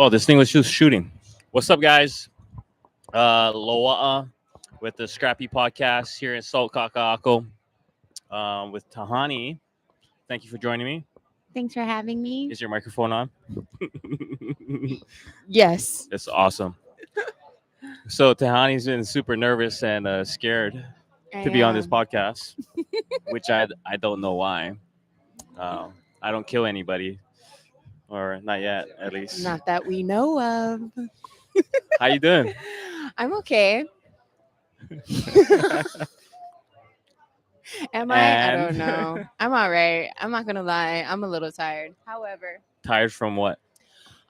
Well, this thing was just shooting. What's up, guys? Loa'a with the Scrappy podcast here in Salt Kaka'ako with Tehani. Thank you for joining me. Thanks for having me. Is your microphone on? Yes. It's awesome. So Tehani's been super nervous and scared to be on this podcast, which I don't know why. I don't kill anybody, or not yet, at least. Not that we know of. How you doing? I'm okay. Am I? I And- don't know. I'm all right. I'm not gonna lie. I'm a little tired. However, Tired from what?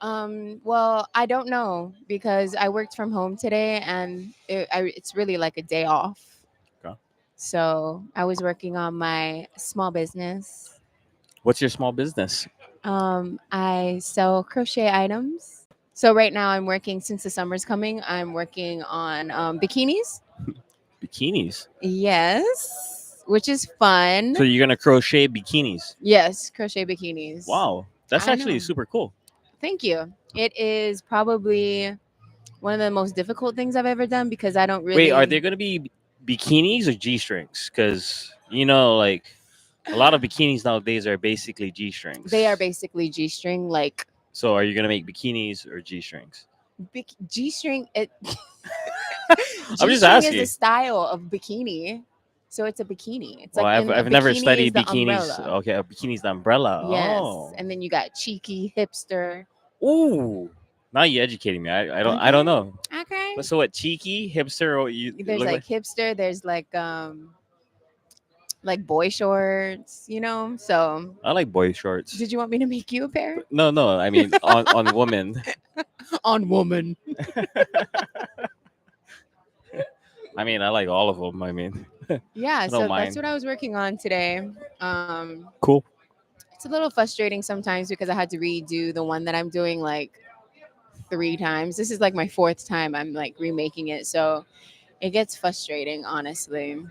well, I don't know because I worked from home today, and it's really like a day off. Okay. So I was working on my small business. What's your small business? I sell crochet items. So right now I'm working, since the summer's coming, I'm working on bikinis. Bikinis. Yes, which is fun. So you're gonna crochet bikinis? Yes, crochet bikinis. Wow, that's I actually know. super cool. Thank you. It is probably one of the most difficult things I've ever done because I don't really. Wait, are there gonna be bikinis or g-strings? Because like a lot of bikinis nowadays are basically g-strings. They are basically G-string, like So are you gonna make bikinis or g-strings? G-string. I'm just G-string asking. is a style of bikini, so it's a bikini. It's Well, like I've a never bikini studied is the bikinis. umbrella. Okay, a bikini's the umbrella. Yes, Oh. and then you got cheeky, hipster. Ooh. Now you're educating me. I don't Okay. know. Okay. So what? Cheeky, hipster, or you? There's look like hipster. There's like boy shorts. So I like boy shorts. did you want me to make you a pair? No. I mean on women. On woman. I mean, I like all of them. I mean, Yeah. don't So mind. that's what I was working on today. Cool. It's a little frustrating sometimes because I had to redo the one that I'm doing like 3 times. This is like my 4th time I'm like remaking it. So it gets frustrating, honestly.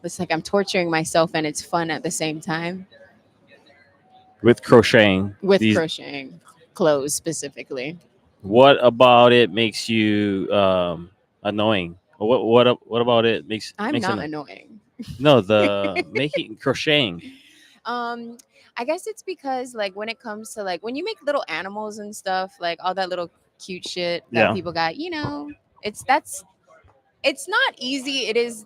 It's like I'm torturing myself and it's fun at the same time With crocheting. with crocheting clothes specifically. What about it makes you annoying? Or what about it makes? I'm makes not it- annoying. No, the making crocheting. I guess it's because like when it comes to like when you make little animals and stuff, like all that little cute shit that Yeah. people got, it's not easy. It is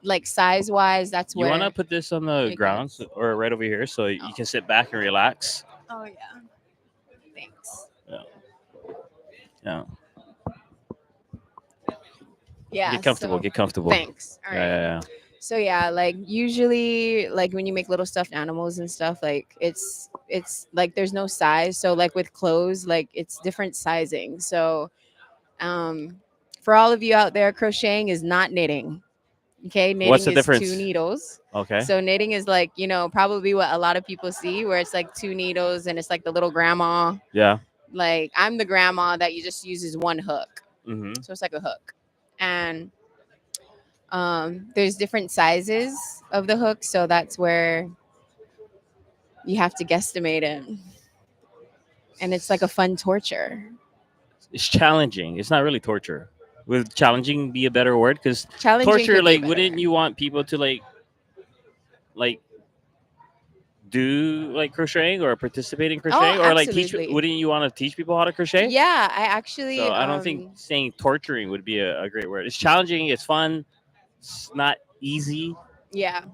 like size wise, that's You where. want to put this on the it ground gets- or right over here so you can sit back and relax? Oh yeah. Thanks. Yeah. Yeah. Get comfortable. so- Get comfortable. Thanks. All right. Yeah. So yeah, like usually like when you make little stuffed animals and stuff, like it's like there's no size. So like with clothes, like it's different sizing. So for all of you out there, crocheting is not knitting. Okay, knitting What's the is difference? 2 needles. Okay. So knitting is like, probably what a lot of people see where it's like 2 needles and it's like the little grandma. Yeah. Like I'm the grandma that you just uses 1 hook. Mm-hmm. So it's like a hook. And there's different sizes of the hook, so that's where you have to guesstimate it. And it's like a fun torture. It's challenging. It's not really torture. Would challenging be a better word? Because Challenging torture, could be like, wouldn't better. you want people to like do like crocheting or participate in crocheting or like teach? absolutely. Wouldn't you want to teach people how to crochet? Yeah, I actually So I don't think saying torturing would be a great word. It's challenging. It's fun. It's not easy. yeah,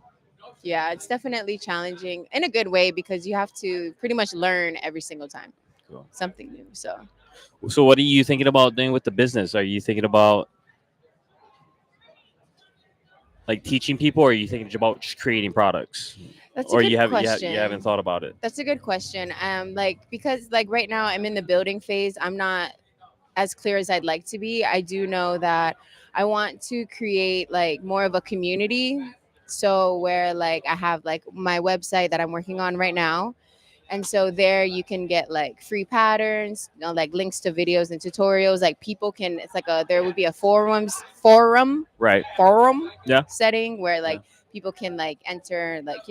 it's definitely challenging in a good way because you have to pretty much learn every single time. Cool. Something new. So what are you thinking about doing with the business? Are you thinking about like teaching people, or are you thinking about just creating products? That's Or a good you question. haven't thought about it? That's a good question. Because like right now I'm in the building phase, I'm not as clear as I'd like to be. I do know that I want to create like more of a community. So where like I have like my website that I'm working on right now. And so there you can get like free patterns, like links to videos and tutorials. Like people can, it's like there would be a forum Right. forum Yeah. setting where like Yeah. people can like enter like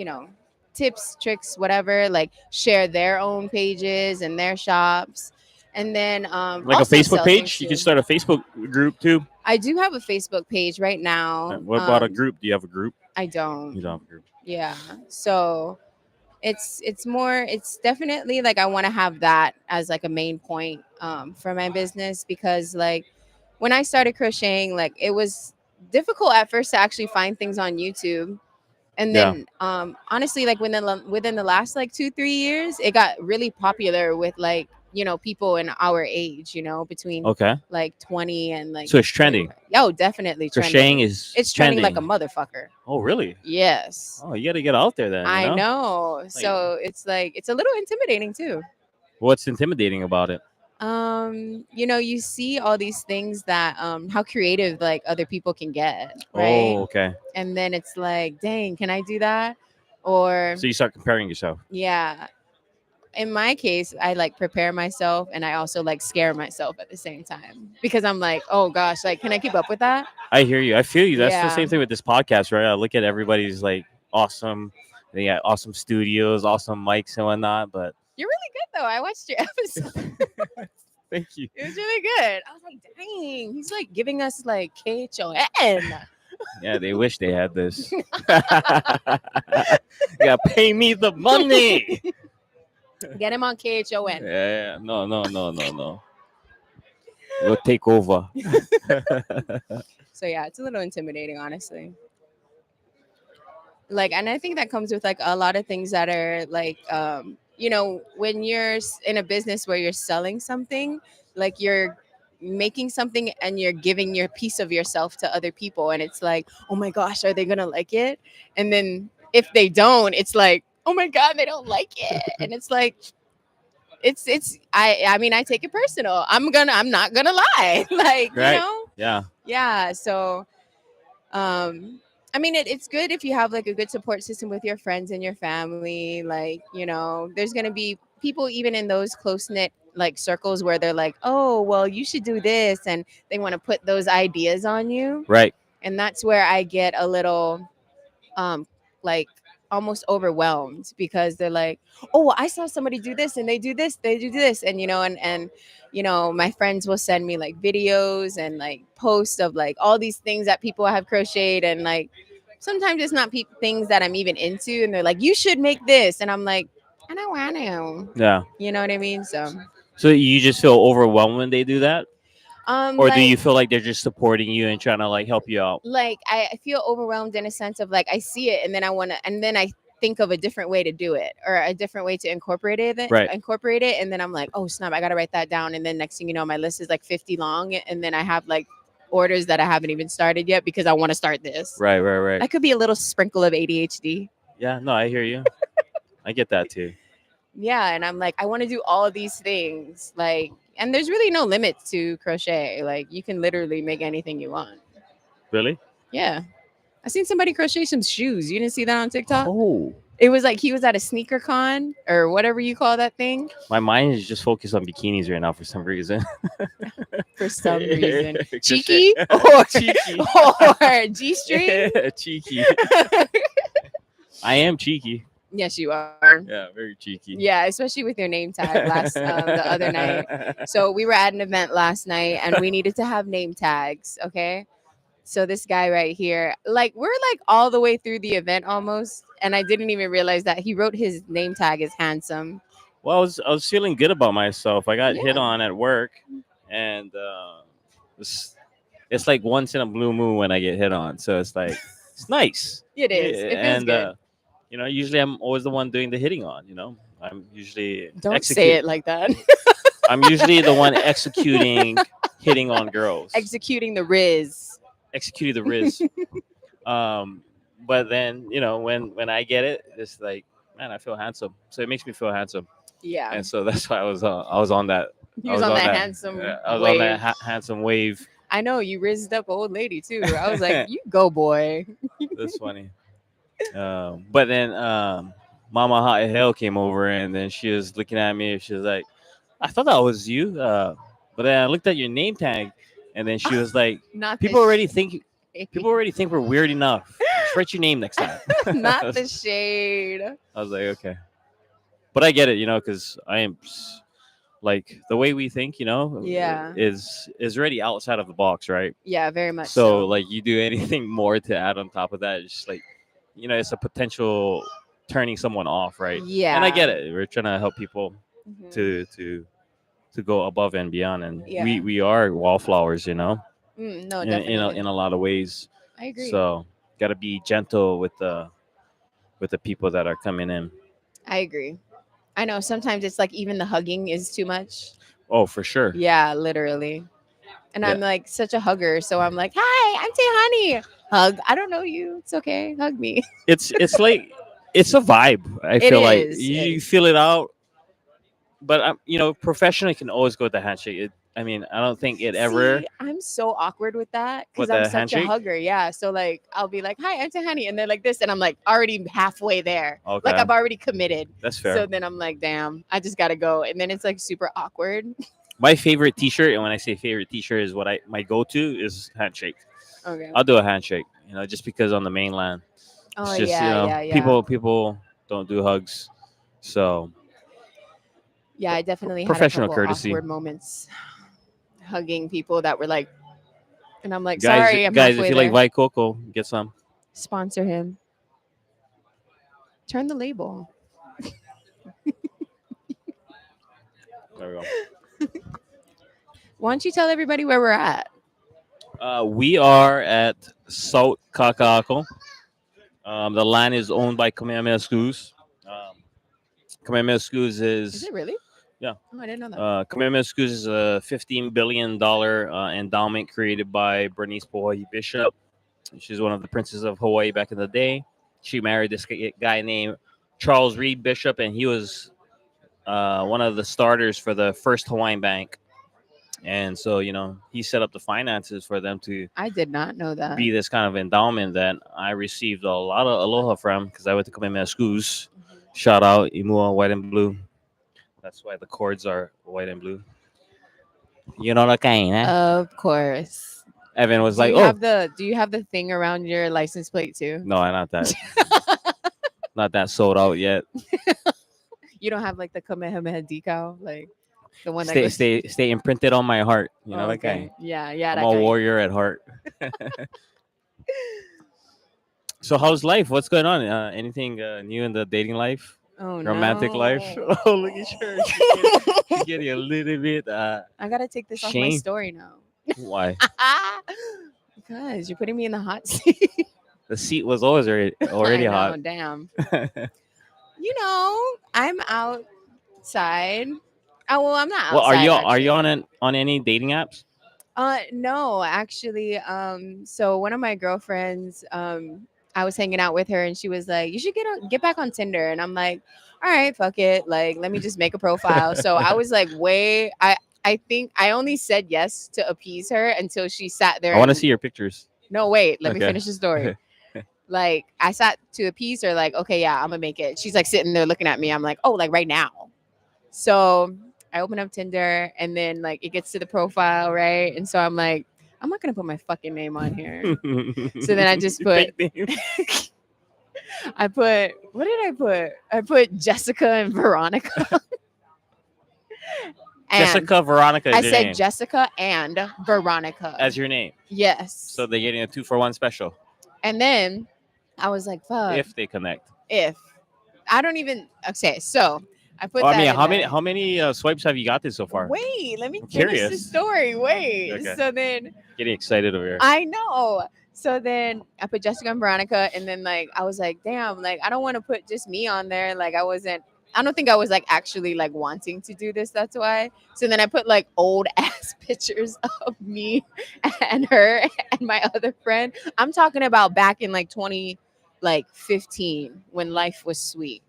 tips, tricks, whatever, like share their own pages and their shops. And then Like a also Facebook sell things page? You can too. start a Facebook group too. I do have a Facebook page right now. What about a group? Do you have a group? I don't. You don't have a group. Yeah. So it's more, it's definitely like I want to have that as like a main point for my business, because like when I started crocheting, like it was difficult at first to actually find things on YouTube. And Yeah. then honestly, like within the last like 2-3 years, it got really popular with like, you know, people in our age, you know, between Okay. like 20 and like So it's trending. 25. Oh, definitely Crocheting trending. is It's trending like a motherfucker. Oh, really? Yes. Oh, you got to get out there then. I You know? know. So it's like it's a little intimidating too. What's intimidating about it? You know, you see all these things that how creative like other people can get, right? Oh, okay. And then it's like, dang, can I do that? Or So you start comparing yourself. yeah. In my case, I like prepare myself and I also like scare myself at the same time, because I'm like, oh gosh, like can I keep up with that? I hear you. I feel you. That's the Yeah. same thing with this podcast, right? I look at everybody's like awesome. They got awesome studios, awesome mics and whatnot. But You're really good though. I watched your episode. thank you. It was really good. I was like, dang, he's like giving us like KHON. Yeah, they wish they had this. You gotta pay me the money. Get him on KHON. Yeah, no. We'll take over. So yeah, it's a little intimidating, honestly. Like, and I think that comes with like a lot of things that are like, you know, when you're in a business where you're selling something, like you're making something and you're giving your piece of yourself to other people, and it's like, oh my gosh, are they gonna like it? And then if they don't, it's like, oh my god, they don't like it, and it's like, it's I mean, I take it personal. I'm not gonna lie. Like, Right. you know? Yeah. So I mean, it's good if you have like a good support system with your friends and your family. Like, you know, there's gonna be people even in those close knit like circles where they're like, oh, well, you should do this, and they want to put those ideas on you. Right. And that's where I get a little like almost overwhelmed, because they're like, oh, well, I saw somebody do this and they do this, and you know, and you know, my friends will send me like videos and like posts of like all these things that people have crocheted, and like sometimes it's not things that I'm even into, and they're like, you should make this, and I'm like, I don't want to. Yeah. You know what I mean? So you just feel overwhelmed when they do that? Or do like, you feel like they're just supporting you and trying to like help you out? like I feel overwhelmed in a sense of like I see it and then I want to, and then I think of a different way to do it or a different way to incorporate it. Right. And then I'm like, oh snap, I gotta write that down. And then next thing you know, my list is like 50 long, and then I have like orders that I haven't even started yet because I want to start this. Right. That could be a little sprinkle of ADHD. Yeah, no, I hear you. I get that too. Yeah, and I'm like, I want to do all of these things, like, and there's really no limit to crochet. Like, you can literally make anything you want. Really? Yeah. I seen somebody crochet some shoes. You didn't see that on TikTok? Oh. It was like he was at a sneaker con or whatever you call that thing. My mind is just focused on bikinis right now for some reason. For some reason. Crochet. Cheeky or, Cheeky. or G-string? Cheeky. I am cheeky. Yes, you are. Yeah, very cheeky. Yeah, especially with your name tag the other night. So we were at an event last night and we needed to have name tags, okay? So this guy right here, like we're like all the way through the event almost, and I didn't even realize that he wrote his name tag as handsome. Well, I was feeling good about myself. I got hit Yeah. on at work, and it's like once in a blue moon when I get hit on. So it's like it's nice. It is. It feels and good. you know, usually I'm always the one doing the hitting on. You know, I'm usually Don't say it like that. I'm usually the one executing hitting on girls. Executing the Riz. Executing the Riz. But then you know when I get it, it's like, man, I feel handsome. So it makes me feel handsome. Yeah. And so that's why I was on that. He was on that handsome I was wave. on that handsome wave. I know you rizzed up old lady too. I was like, you go, boy. That's funny. But then Mama Hot Hell came over, and then she was looking at me. She was like, I thought that was you. But then I looked at your name tag, and then she was like, Not people this already think shit. we're weird enough. write your name next time. Not the shade. I was like, okay, but I get it, because I am like the way we think, Yeah. is already outside of the box, right? Yeah, very much So so. like you do anything more to add on top of that, it's just like, it's a potential turning someone off, right? And I Yeah. get it. We're trying to help people Mhm. to go above and beyond, and Yeah. we are wallflowers, No, in definitely. a lot of ways. I agree. So got to be gentle with the people that are coming in. I agree. I know sometimes it's like even the hugging is too much. Oh, for sure. Yeah, literally. And Yeah. I'm like such a hugger, so I'm like, "Hi, I'm Tehani." Hug. I don't know you. It's okay. Hug me. It's like it's a vibe. I It feel like is. you feel it out, but professionally can always go with the handshake. I mean, I don't think it ever See, I'm so awkward with that because with I'm the such a handshake. hugger. Yeah. So like I'll be like, "Hi, I'm Tehani," and they're like this, and I'm like already halfway there. Like Okay, I've already committed. that's fair. So then I'm like, "Damn, I just gotta go," and then it's like super awkward. My favorite T-shirt, and when I say favorite T-shirt, is my go-to is handshake. Okay. I'll do a handshake, just because on the mainland, Oh it's just yeah, yeah, yeah. people don't do hugs, so Yeah, I definitely had a professional couple courtesy. awkward moments hugging people that were like, and I'm like, Guys, sorry, I'm guys, if halfway you like there. White Coco, get some. Sponsor him. Turn the label. There we go. Why don't you tell everybody where we're at? We are at South Kakako. The land is owned by Kamehameha Schools. Kamehameha Schools Is it really? yeah. Oh, I didn't know that. Kamehameha Schools is a $15 billion endowment created by Bernice Pohohi Bishop. She's one of the princes of Hawaii back in the day. She married this guy named Charles Reed Bishop, and he was one of the starters for the first Hawaiian Bank. And so, he set up the finances for them to I did not know that. be this kind of endowment that I received a lot of aloha from because I went to Kamehameha Schools. Shout out Imua White and Blue. That's why the chords are white and blue. You know the kind, eh? Of course. Evan was Do like, you "Oh, have do you have the thing around your license plate too? no, not that, not that sold out yet. You don't have like the Kamehameha decal, like the one that Stay, goes. stay imprinted on my heart. You know Oh, that okay. kind. Yeah, yeah. I'm That a kind. warrior at heart." So, how's life? What's going on? Anything new in the dating life, Oh romantic life? no. Oh, look at her. She's getting a little bit I gotta take this off my shame. story now. Why? Because you're putting me in the hot seat. The seat was always already I know, hot. damn. I'm outside. Oh well, I'm not Well, outside. are you actually. on any dating apps? No, actually. So one of my girlfriends, I was hanging out with her, and she was like, "You should get back on Tinder," and I'm like, "All right, fuck it. Like, let me just make a profile." So I was like, I think I only said yes to appease her until she sat there. I want to and- see your pictures. No, wait. Let me Okay. finish the story. Like, I sat to appease her. Like, okay, yeah, I'm gonna make it. She's like sitting there looking at me. I'm like, oh, like right now. So I open up Tinder, and then like it gets to the profile, right? And so I'm like, I'm not gonna put my fucking name on here. So then I just put, Fake name. what did I put? I put Jessica and Veronica. And Jessica Veronica is I your said name. Jessica and Veronica. As your name. Yes. So they're getting a 2-for-1 special And then I was like, fuck. if they connect. If. I don't even. Okay, so I put Oh, that I mean, in there. how many swipes have you got this so far? Wait, let me I'm finish the curious. story. Wait. Okay. So then Getting excited over here. I know. So then I put Jessica and Veronica, and then like I was like, damn, like I don't want to put just me on there. Like I don't think I was like actually like wanting to do this. That's why. So then I put like old ass pictures of me and her and my other friend. I'm talking about back in like 2015 when life was sweet.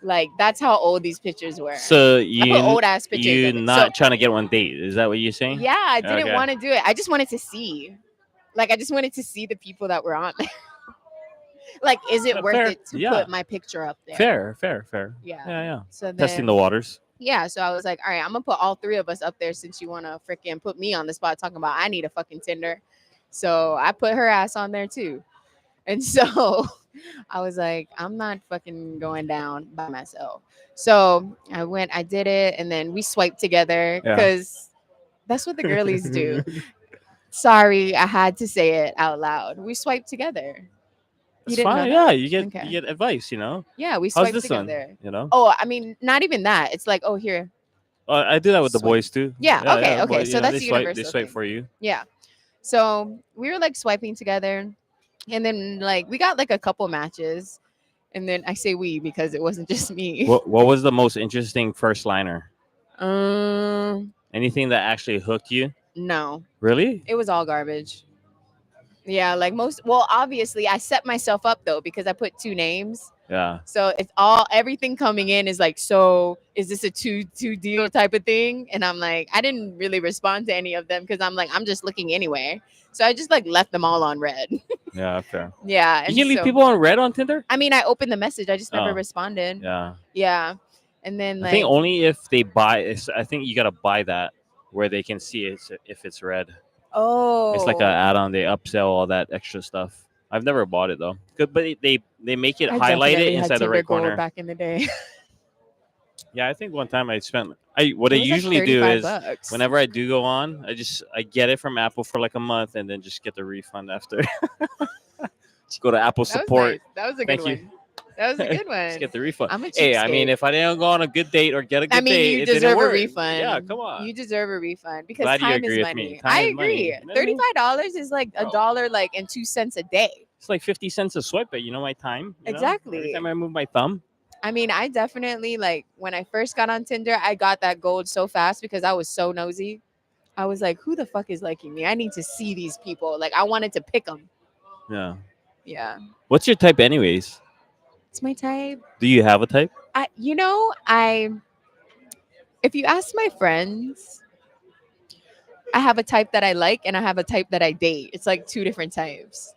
Like that's how old these pictures were. So I put old ass pictures. you of it. not trying to get one date? Is that what you're saying? Yeah, I didn't Okay. want to do it. I just wanted to see. Like I just wanted to see the people that were on there. Like, is it worth Fair. it to Yeah. put my picture up there? Fair. Yeah. Yeah. So then, Testing the waters. yeah. So I was like, all right, I'm gonna put all three of us up there since you want to freaking put me on the spot talking about I need a fucking Tinder. So I put her ass on there too. And so I was like, I'm not fucking going down by myself. So I did it, and then we swiped together Yeah. because that's what the girlies do. Sorry, I had to say it out loud. We swiped together. You It's didn't know fine. Yeah, that? you Okay. get advice. Yeah, we How's swiped this one? together. You know. Oh, I mean, not even that. It's like, oh, here, I do that with the swipe. boys too. Yeah, Yeah, okay, yeah. okay. But So that's a they universal swipe thing. for you. Yeah. So we were like swiping together, and then like we got like a couple matches, and then I say we because it wasn't just me. What was the most interesting first liner? um, Anything that actually hooked you? no, Really? it was all garbage. Yeah, like most. Well, obviously, I set myself up though because I put two names. Yeah. So it's all everything coming in is like, so is this a two deal type of thing? And I'm like, I didn't really respond to any of them because I'm like, I'm just looking anyway. So I just like left them all on red. Yeah. Fair. Yeah, You and can leave so people on red on Tinder. I mean, I opened the message, I just never Oh. responded. Yeah. Yeah, and then I think like, only if they buy. I think you gotta buy that where they can see it if it's red. It's like an oh, add-on. They upsell all that extra stuff. I've never bought it though. Good, but they make it I highlighted definitely had inside the Tinder right Gold corner. back in the day. Yeah, I think one time I spent. What I It was like usually do is $35. whenever I do go on, I get it from Apple for like a month and then just get the refund after. Just go to Apple That was support. nice. That was a good Thank you. one. That was a good Just one. get the refund. I'm a Hey, I mean, cheapskate. if I didn't go on a good date or get a good I mean, date, you it didn't deserve a work. refund. Yeah, come on. You deserve a refund because Glad you time is agree with me. money. Time I is money. agree. You know what I mean? $35 is like a Bro. dollar, like, and 2 cents a day. It's like 50 cents a swipe, but my time. Every Exactly. time I move my thumb. I mean, I definitely like when I first got on Tinder, I got that gold so fast because I was so nosy. I was like, who the fuck is liking me? I need to see these people. Like, I wanted to pick them. Yeah. Yeah, What's your type, anyways? it's my type. Do you have a type? If you ask my friends, I have a type that I like and I have a type that I date. It's like two different types.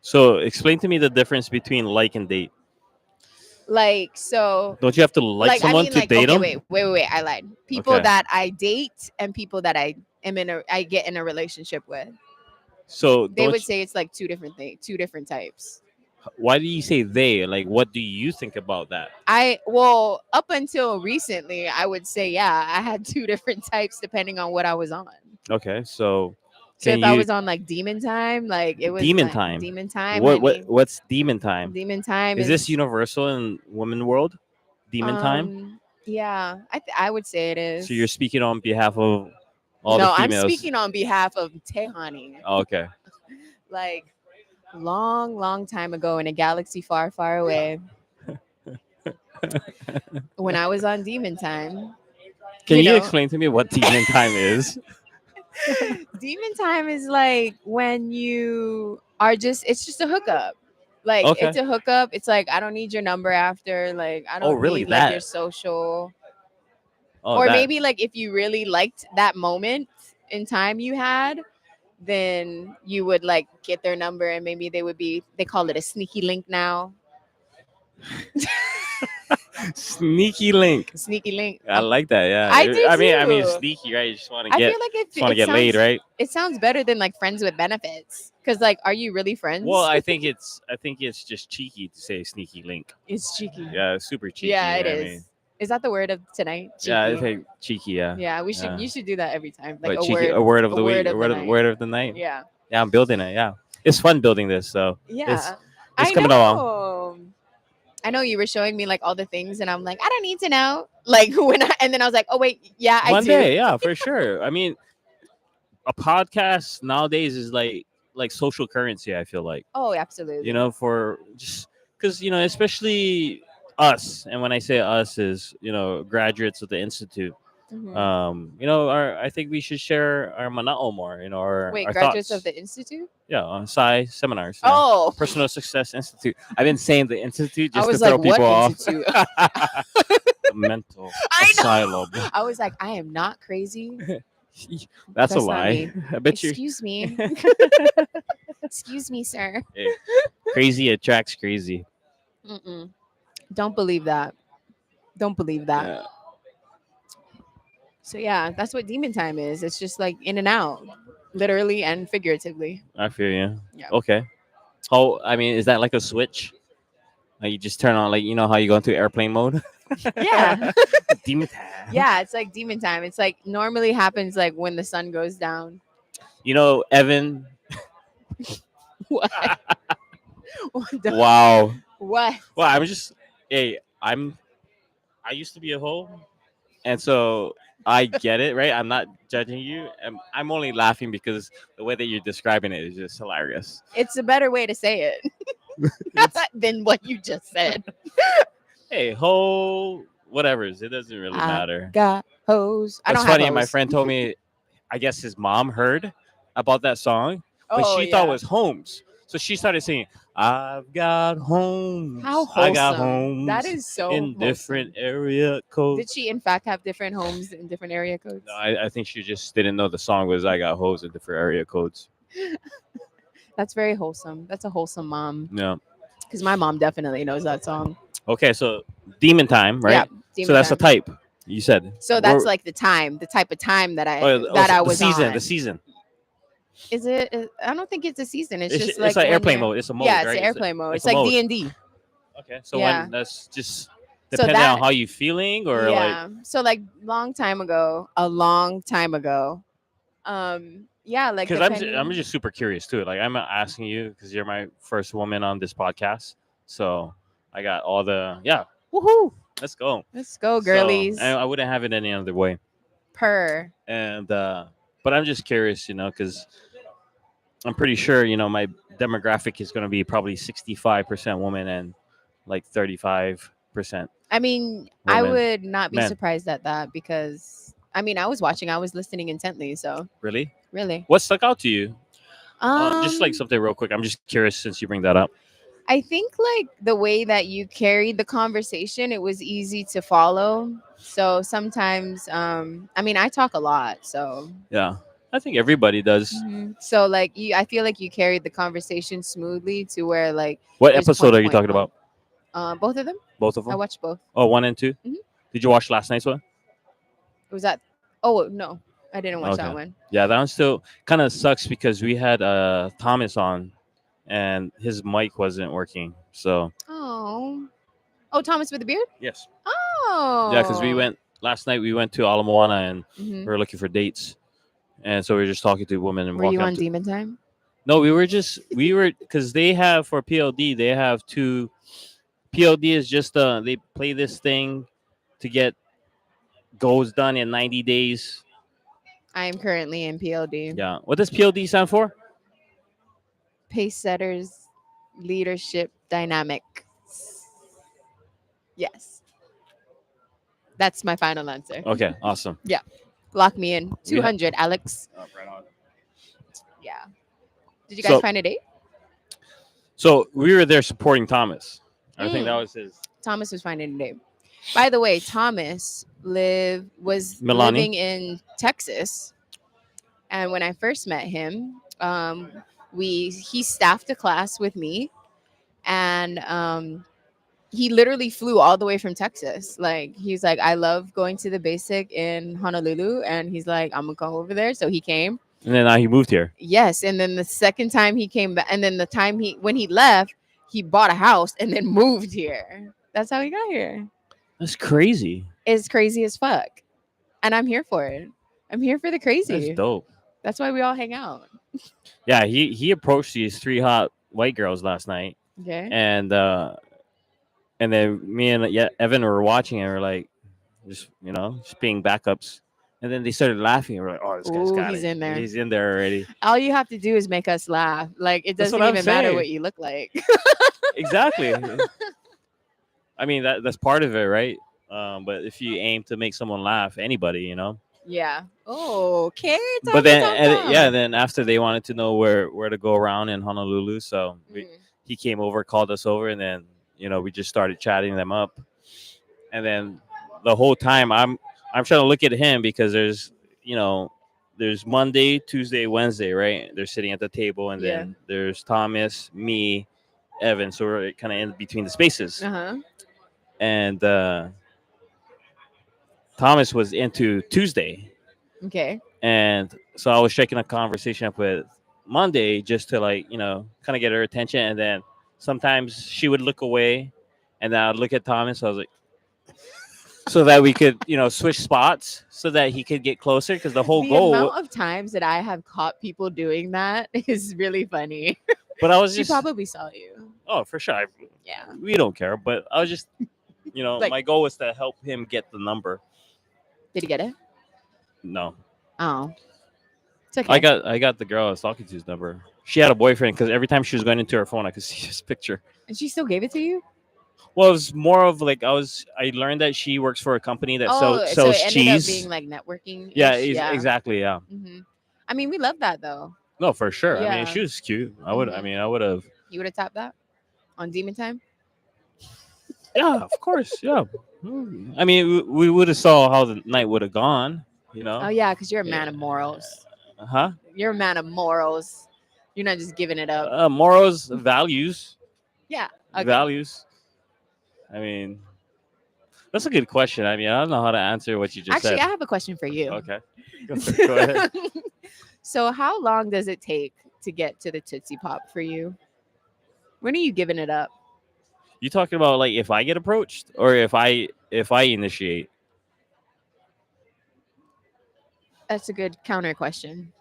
So explain to me the difference between like and date. Like, so, Don't you have to like I someone mean, to like, date okay, them? wait, I lied. People Okay. that I date and people that I get in a relationship with. So They don't would you, say it's like two different things, two different types. why do you say they? Like, what do you think about that? Well, up until recently, I would say, yeah, I had two different types depending on what I was on. Okay, so So can if I you was on like demon time, like it was demon like time? demon time. I mean, What's demon time? demon time Is this is universal in women world? Demon time? yeah, I would say it is. So you're speaking on behalf of all the No, I'm females. speaking on behalf of Tehani. Oh, okay. Like long time ago in a galaxy far away, when I was on demon time, Can you you know, explain to me what demon time is? demon time is like when you are it's just a hookup. Like Okay. it's a hookup. It's like I don't need your number after. Like I Oh, don't really? need like your That? social. Oh, Or that. maybe like if you really liked that moment in time you had, then you would like get their number and maybe they call it a sneaky link now. Sneaky link. Sneaky link. I like that. Yeah. I do I mean, too. sneaky, right? You just want to I get, feel like just want to get laid, right? it sounds better than like friends with benefits. Cause like, are you really friends? Well, I think it's just cheeky to say sneaky link. It's cheeky. Yeah, it's super cheeky. Yeah, it I is. mean, Is that the word of tonight? Cheeky. yeah, I think cheeky. Yeah. Yeah, we should. Yeah. You should do that every time. Like Like cheeky, a word of the week, of the night. word of the night. Yeah. Yeah, I'm building it. Yeah, it's fun building this. So Yeah. it's I coming along. know. I know you were showing me like all the things, and I'm like, I don't need to know. Like and then I was like, oh wait, yeah, I One do. day, yeah, for sure. I mean, a podcast nowadays is like social currency. I feel like, Oh, absolutely. for just because especially us, and when I say us is graduates of the institute. Mhm. I think we should share our manao more. Wait, our graduates thoughts. of the institute? Yeah, on Psi seminars. Oh, Personal Success Institute. I've been saying the institute I just to was throw like, what people off. institute? The mental I know. asylum. I was like, I am not crazy. That's a That's not lie. me. I bet you. Excuse me. Excuse me, sir. Hey, crazy attracts crazy. Mm-mm. Don't believe that. Don't believe that. Yeah, So yeah, that's what demon time is. It's just like in and out, literally and figuratively. I feel you. Yeah. Okay. Oh, I mean, is that like a switch? Like you just turn on, like you know how you go into airplane mode? Yeah. Demon time. Yeah, it's like demon time. It's like normally happens like when the sun goes down. You know, Evan. What? What? Wow. What? Well, I'm just. Hey, I used to be a hoe, and so I get it, right? I'm not judging you. I'm only laughing because the way that you're describing it is just hilarious. It's a better way to say it It's than what you just said. hey hoe, whatever. It doesn't really I matter. got hose. I What's don't have funny? My hose. friend told me, I guess his mom heard about that song, but Oh she thought it yeah. was Holmes. So she started singing, "I've got How homes, I got wholesome. That homes is so in different wholesome. area Did codes." she in fact have different homes in different area No, codes? I think she just didn't know the song was "I got hoes in different area codes." That's very wholesome. That's a wholesome mom. Yeah. Because my mom definitely knows that song. Okay, so demon time, Yeah, right? So demon that's the time. type you said. So that's like the time, the type of time that I The was season, the on. season. Is it? I don't think it's a season. It's just It's like like when airplane you're. mode. It's a Yeah, mode, it's the right? airplane mode. It's It's a like mode. D&D. Okay, so Yeah. when that's just So depending on that how you feeling or like yeah. So like a long time ago. Yeah, like because I'm depending. just super curious too. Like I'm asking you because you're my first woman on this podcast, so I got all the yeah. Woohoo! Let's go. Let's go, So girlies. I wouldn't have it any other way. Per. And but I'm just curious, because I'm pretty sure my demographic is going to be probably 65% woman and like 35% I mean, I woman. would not be Men. surprised at that because I mean, I was watching, I was listening intently, so Really? really. What stuck out to you? Just like Um something real quick. I'm just curious since you bring that up. I think like the way that you carried the conversation, it was easy to follow. So sometimes I mean, I talk a lot, so Yeah, I think everybody does. so like you I feel like you carried the conversation smoothly to where like What there's episode point are you point talking point. about? Both of them? Both of I them? watched both. Oh, one and two. Mhm. Did you watch last night's one? Was that Oh, no. I didn't watch that Okay. one. Yeah, that one still kind of sucks because we had Thomas on, and his mic wasn't working. So Oh. Oh, Thomas with the beard? yes, yeah, because we Oh. went last night. We went to Ala Moana and Hmm. we were looking for dates, and so we were just talking to women and Were you walking up on to. Demon Time? No, we were because they have for PLD they have two. PLD is just they play this thing to get goals done in 90 days. I am currently in PLD. Yeah, what does PLD stand for? Pace setters, leadership, dynamic. Yes. That's my final answer. Okay, awesome. Yeah. Lock me in. We ha- 200, Alex. right on. Yeah. Did you guys So find a date? so we were there supporting Thomas. I think that Mm. was his Thomas was finding a date. By the way, Thomas was Milani. living in Texas, and when I first met him, he staffed a class with me, and he literally flew all the way from Texas. Like he's like, I love going to the basic in Honolulu, and he's like, I'm gonna come over there. So he came. And then he moved here. Yes, and then the second time he came back, and then the time when he left, he bought a house and then moved here. That's how he got here. That's crazy. It's crazy as fuck, and I'm here for it. I'm here for the That's crazy. dope. That's why we all hang out. Yeah, he approached these three hot white girls last night, Okay. and then me and Evan were watching and we're like, just being backups. And then they started laughing. And we're like, oh, this guy's Ooh, got he's it. in there. He's in there already. All you have to do is make us laugh. Like it That's doesn't what I'm even matter saying. what you look like. Exactly. I mean that's part of it, right? But if you aim to make someone laugh, anybody. Yeah. Oh, okay. But then after they wanted to know where to go around in Honolulu, so he came over, called us over, and then we just started chatting them up. And then the whole time I'm trying to look at him because there's Monday, Tuesday, Wednesday, right? They're sitting at the table, and Yeah. then there's Thomas, me, Evan. So we're kind of in between the spaces. Uh-huh. And Thomas was into Tuesday, Okay. and so I was checking a conversation up with Monday just to like kind of get her attention, and then sometimes she would look away, and then I'd look at Thomas. So I was like, so that we could switch spots so that he could get closer because the whole The goal. amount of times that I have caught people doing that is really funny. But I was She just probably saw you. oh for sure Yeah. we don't care, but I was just Like, my goal was to help him get the number. did he get it? No, Oh, it's okay. I got the girl I was talking to's number. She had a boyfriend because every time she was going into her phone I could see his picture. And she still gave it to you? Well, it was more of like I learned that she works for a company that Oh, so sells it ended cheese. up being like networking. Yeah, Yeah. exactly. Yeah. I mean, we love that though. No, for sure. I mean, Yeah. she was cute. I would. I Mhm. mean, I would have. You would have tapped that on Demon Time? Yeah, of course. Yeah. I mean, we would have saw how the night would have gone. Oh yeah, because you're a man of morals. Huh? You're a man of morals. You're not just giving it up. Morals, values, Yeah. Okay. values. I mean, that's a good question. I mean, I don't know how to answer what you just Actually, said. I have a question for you. Okay. Go ahead. So, how long does it take to get to the Tootsie Pop for you? When are you giving it up? You talking about like if I get approached or if I initiate? That's a good counter question.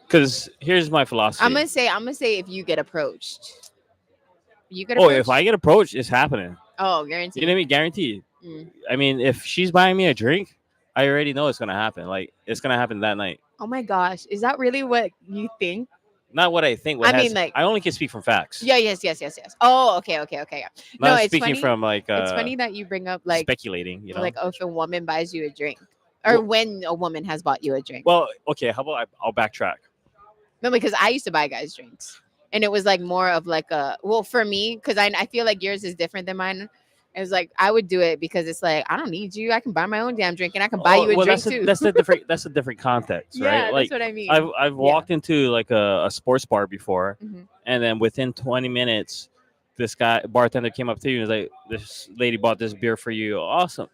Because here's my philosophy. I'm gonna say if you get approached. You get Oh, approached? if I get approached, it's happening. Oh, guaranteed. You know what I mean? Guaranteed. Mm. I mean, if she's buying me a drink, I already know it's gonna happen. Like it's gonna happen that night. Oh my gosh, is that really what you think? Not what I think. I mean, like, I only can speak from facts. Yeah, yes. Oh, okay. No, Not it's speaking funny. from like It's funny that you bring up like speculating. like if a woman buys you a drink, or Well- when a woman has bought you a drink. Well, okay. How about I'll backtrack. No, because I used to buy guys drinks, and it was like more of like for me, because I feel like yours is different than mine. It was like I would do it because it's like I don't need you. I can buy my own damn drink, and I can buy you a drink too. That's a different. That's a different context, Yeah, right? Like that's what I mean. I've walked into like a sports bar before, Mhm. and then within 20 minutes, this bartender came up to you and was like, "This lady bought this beer for you. Awesome."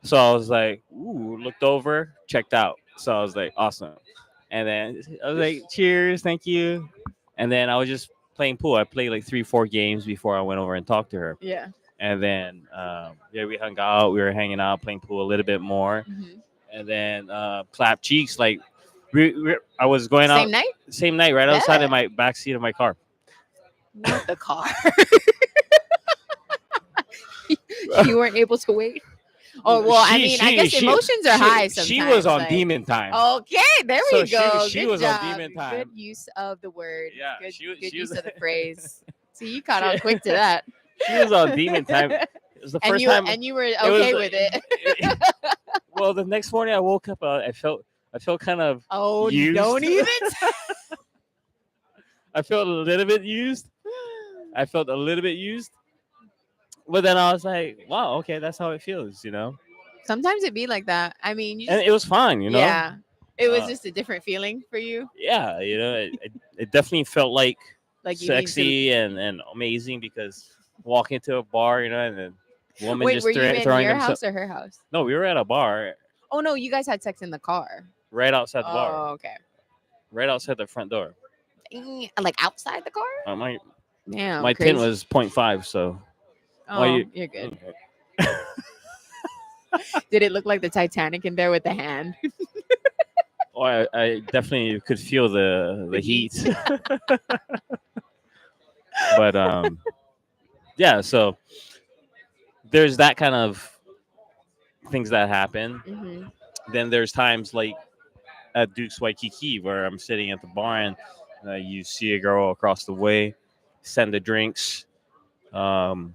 So I was like, "Ooh!" Looked over, checked out. So I was like, "Awesome." And then I was like, "Cheers, thank you." And then I was just playing pool. I played like 3-4 games before I went over and talked to her. Yeah. And then we hung out. We were hanging out, playing pool a little bit more. Mhm. And then clap cheeks. Like I was going Same out night? same night, right outside Yeah. of my back seat of my car. Not the car. You weren't able to wait. Oh well, I mean, I guess emotions are high sometimes. She was on like- demon time. Okay, there we So go. she Good was on job. demon time. Good use of the word. Yeah, Good, she was- good she use was- of the phrase. See, you caught on quick to that. She was on demon time. It was the And first you time. and you were was okay like- with it. Well, the next morning I woke up. I felt kind of. Oh, Used. don't even. I felt a little bit used. But then I was like, wow, okay, that's how it feels, Sometimes it be like that. I mean, you And just, it was fun, yeah, it was Uh, just a different feeling for you. Yeah, it definitely felt like Like you need to- sexy and amazing because walking into a bar, and then woman Wait, just were you in throwing your themselves. house or her house? No, we were at a bar Oh no, you guys had sex in the car. right outside the bar, Oh, okay. right outside the front door. Like outside the car? My Yeah. my tint was 0.5, so. Oh, why you're good. Did it look like the Titanic in there with the hand? Oh, I definitely could feel the heat. But yeah, so there's that kind of things that happen. Mm-hmm. Then there's times like at Duke's Waikiki where I'm sitting at the bar and you see a girl across the way, send the drinks, and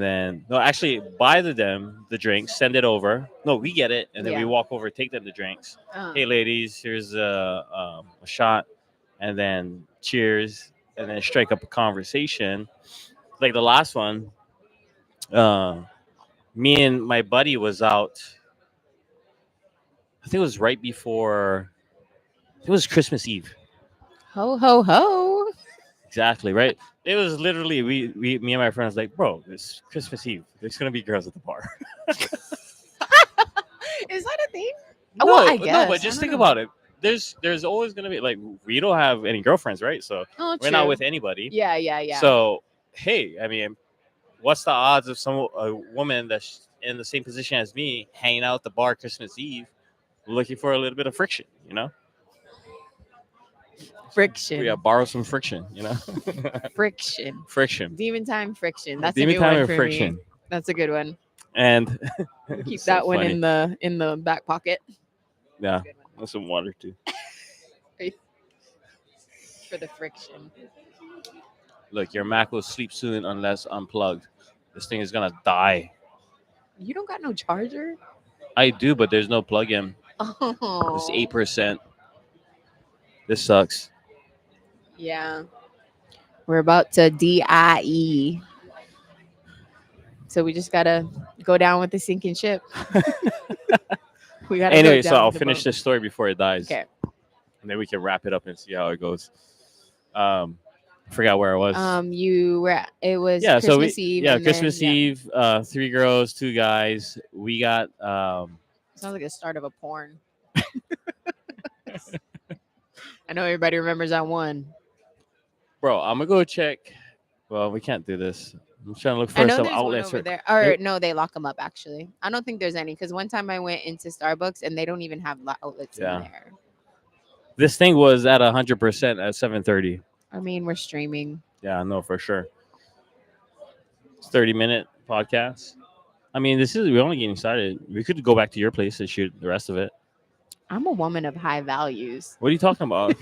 then no, actually buy them the drinks, send it over. No, we get it, and then we Yeah. walk over, take them the drinks. Uh, Hey ladies, here's a shot, and then cheers, and then strike up a conversation. Like the last one, me and my buddy was out. I think it was right before. It was Christmas Eve. Ho ho ho! Exactly right. It was literally me and my friends like, bro, it's Christmas Eve. There's gonna be girls at the bar. Is that a thing? No, Well, I no, guess. but I just don't think know. about it. there's always gonna be like we don't have any girlfriends, right? So Oh, we're not true. with anybody. Yeah, yeah, yeah. So hey, I mean, what's the odds of a woman that's in the same position as me hanging out at the bar Christmas Eve, looking for a little bit of friction? We Friction. borrow some friction. Friction. Friction. Demon time friction. That's a Demon new time one or for me. friction. That's a good one. And Keep so that one funny. in the back pocket. Yeah, That's a good one. with some water too. For the friction. Look, your Mac will sleep soon unless unplugged. This thing is gonna die. You don't got no charger? I do, but there's no plug-in. It's Oh. 8%. This sucks. Yeah. We're about to DIE. So we just gotta go down with the sinking ship. We gotta Anyway, go so down I'll with the finish boat. this story before it dies, Okay. and then we can wrap it up and see how it goes. I forgot where I was. You were. It was Yeah, so Christmas Eve. yeah, and Christmas then, yeah. Eve. 3 girls, 2 guys. We got Sounds like the start of a porn. I know everybody remembers that one. bro. I'm gonna go check. Well, we can't do this. I'm trying to look I for know some there's one outlets. over there. Or no, they lock them up. Actually, I don't think there's any because one time I went into Starbucks and they don't even have outlets Yeah. in there. This thing was at 100% at 7:30. I mean, we're streaming. Yeah, I know for sure. It's 30-minute podcast. I mean, we're only getting started. We could go back to your place and shoot the rest of it. I'm a woman of high values. What are you talking about?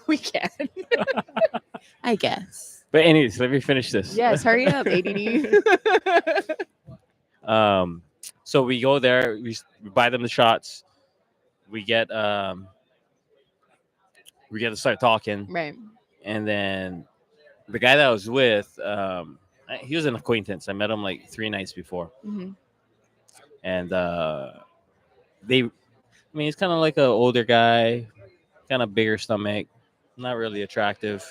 We can. I guess. But anyways, let me finish this. Yes, hurry up, ADD. So we go there. We buy them the shots. We get to start talking, Right. and then the guy that I was with, he was an acquaintance. I met him like 3 nights before, Mm-hmm. and he's kind of like an older guy, kind of bigger stomach, not really attractive.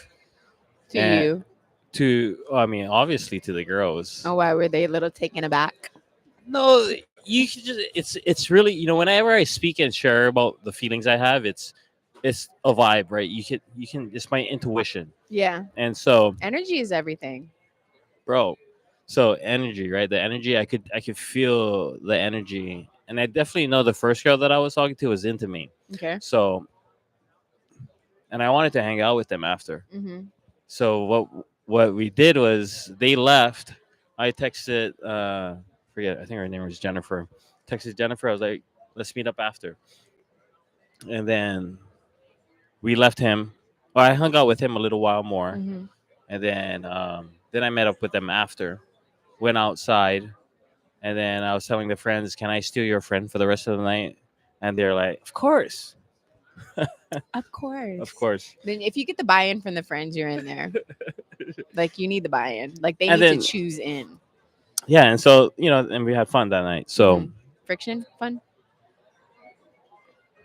To And you. Obviously to the girls. Oh, why were they a little taken aback? No, you can just it's really, whenever I speak and share about the feelings I have, it's a vibe, right? You can it's my intuition. Yeah. And so, Energy is everything. bro, so energy, right? The energy, I could feel the energy, and I definitely know the first girl that I was talking to was into me. Okay. So, and I wanted to hang out with them after. Mm-hmm. So what we did was they left. I texted forget, I think her name was Jennifer. Texted Jennifer. I was like, let's meet up after. And then we left him. Or I hung out with him a little while more. Mm-hmm. And then I met up with them after. Went outside, and then I was telling the friends, "Can I steal your friend for the rest of the night?" And they're like, "Of course, Of course. of course." Then if you get the buy-in from the friends, you're in there. Like you need the buy-in. Like they And need then- to choose in. Yeah, and so and we had fun that night. So Mhm. Friction, fun.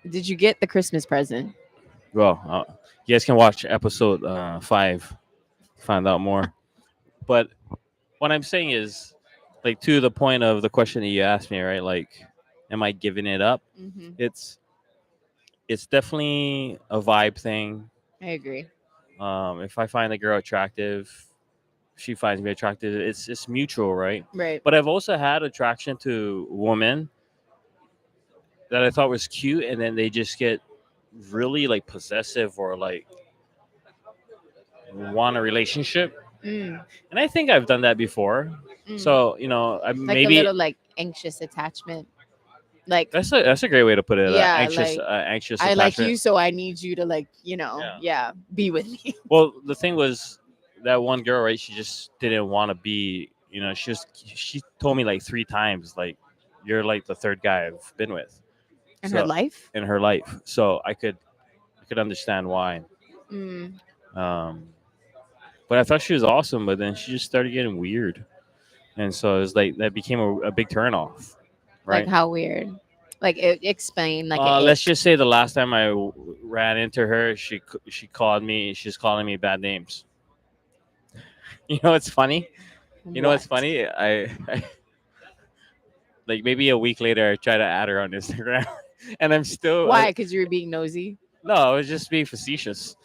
Did you get the Christmas present? well, you guys can watch episode 5, to find out more. But what I'm saying is, like, to the point of the question that you asked me, right? Like, am I giving it up? Mm-hmm. It's definitely a vibe thing. I agree. If I find a girl attractive, she finds me attractive. It's mutual, right? Right. But I've also had attraction to women that I thought was cute, and then they just get really like possessive or like want a relationship. Mm. And I think I've done that before. Mm. So like maybe a little like anxious attachment. Like that's a great way to put it. Yeah, Anxious, like, anxious. I like attachment. you, so I need you to like be with me. Well, the thing was that one girl, right? She just didn't want to be. She told me like 3 times, like, you're like the third guy I've been with In her life. in her life. So I could understand why. Mm. But I thought she was awesome, but then she just started getting weird, and so it was like that became a big turnoff, right? Like how weird. Like explain. Like Let's just say the last time I ran into her, she called me. She's calling me bad names. You know what's funny? You know what's What? funny? Like maybe a week later, I try to add her on Instagram, and I'm still Why? Because you were being nosy. no, I was just being facetious.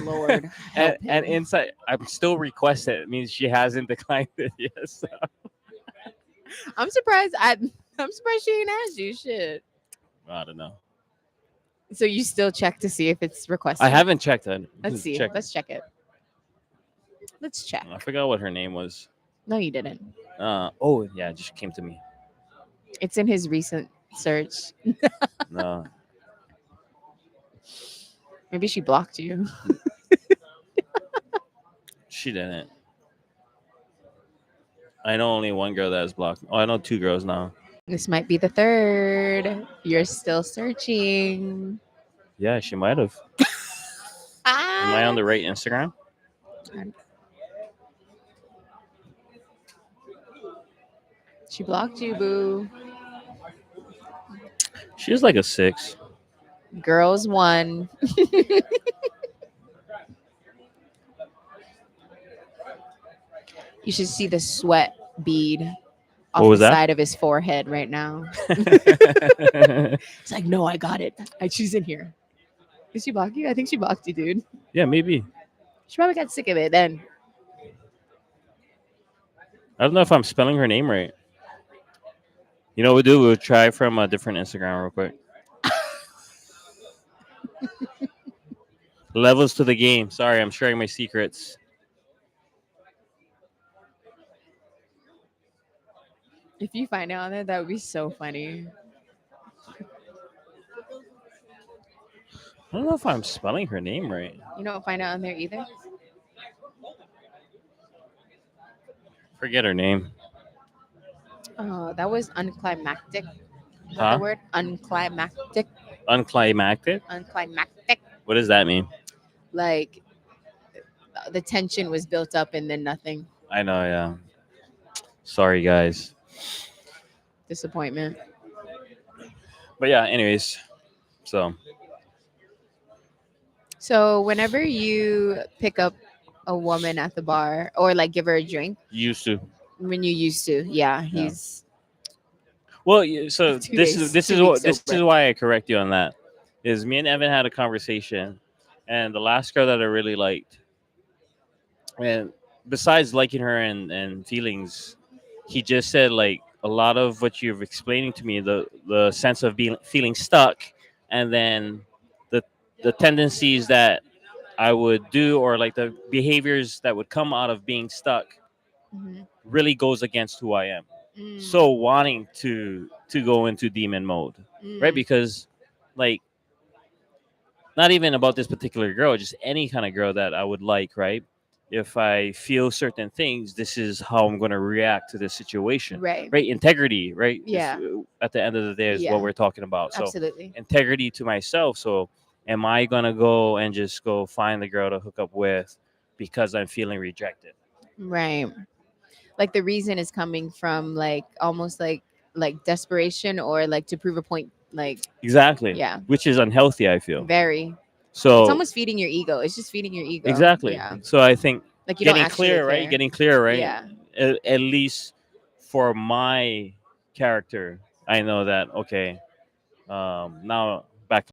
Lord help And him. inside, I'm still requested. It means she hasn't declined it yet. So, I'm surprised. I'm surprised she ain't asked you. Shit. I don't know. So you still check to see if it's I requested. haven't checked it. Let's see. Check. Let's check it. Let's check. I forgot what her name was. No, you didn't. Oh yeah, it just came to me. It's in his recent search. No, Maybe she blocked you. she didn't. I know only one girl that is blocked. Oh, I know two girls now. This might be the third. You're still searching. Yeah, she might have. Am I on the right Instagram? She blocked you, boo. She's like a 6. Girls won. You should see the sweat bead off What was the that? side of his forehead right now. It's like, no, I got it. She's in here. Did she block you? I think she blocked you, dude. Yeah, maybe. She probably got sick of it then. I don't know if I'm spelling her name right. You know what we'll do? We'll try from a different Instagram real quick. Levels to the game. Sorry, I'm sharing my secrets. If you find out on there, that would be so funny. I don't know if I'm spelling her name right. You don't find out on there either? Forget her name. Oh, that was unclimactic. Is that Huh? the word? Unclimactic. Unclimactic? Unclimactic. What does that mean? Like the tension was built up and then nothing. I know, yeah. Sorry, guys. Disappointment. But yeah, anyways. So whenever you pick up a woman at the bar or like give her a drink, Used to. when you used to, yeah, he's Well, so 2 this days, is this 2 is weeks what this sober. is why I correct you on that. Is me and Evan had a conversation, and the last girl that I really liked, and besides liking her and feelings, he just said like a lot of what you're explaining to me, the sense of being feeling stuck, and then the the tendencies that I would do, or like the behaviors that would come out of being stuck, Mhm. really goes against who I am. Mm, So wanting to go into demon mode, right? mm, Because like not even about this particular girl, just any kind of girl that I would like, right? If I feel certain things, this is how I'm going to react to this situation, right. right? Integrity, right? Yeah. At the end of the day is Yeah. what we're talking about. So Absolutely. integrity to myself. So am I going to go and just go find the girl to hook up with because I'm feeling rejected? Right. Like the reason is coming from like almost like desperation or like to prove a point. Like Exactly. yeah, Which is unhealthy, I feel. very. It's So almost feeding your ego. It's just feeding your ego. exactly. Yeah. So I think Like you don't getting actually clear, right? care. Getting clear, right? Yeah. At least for my character, I know that okay. Now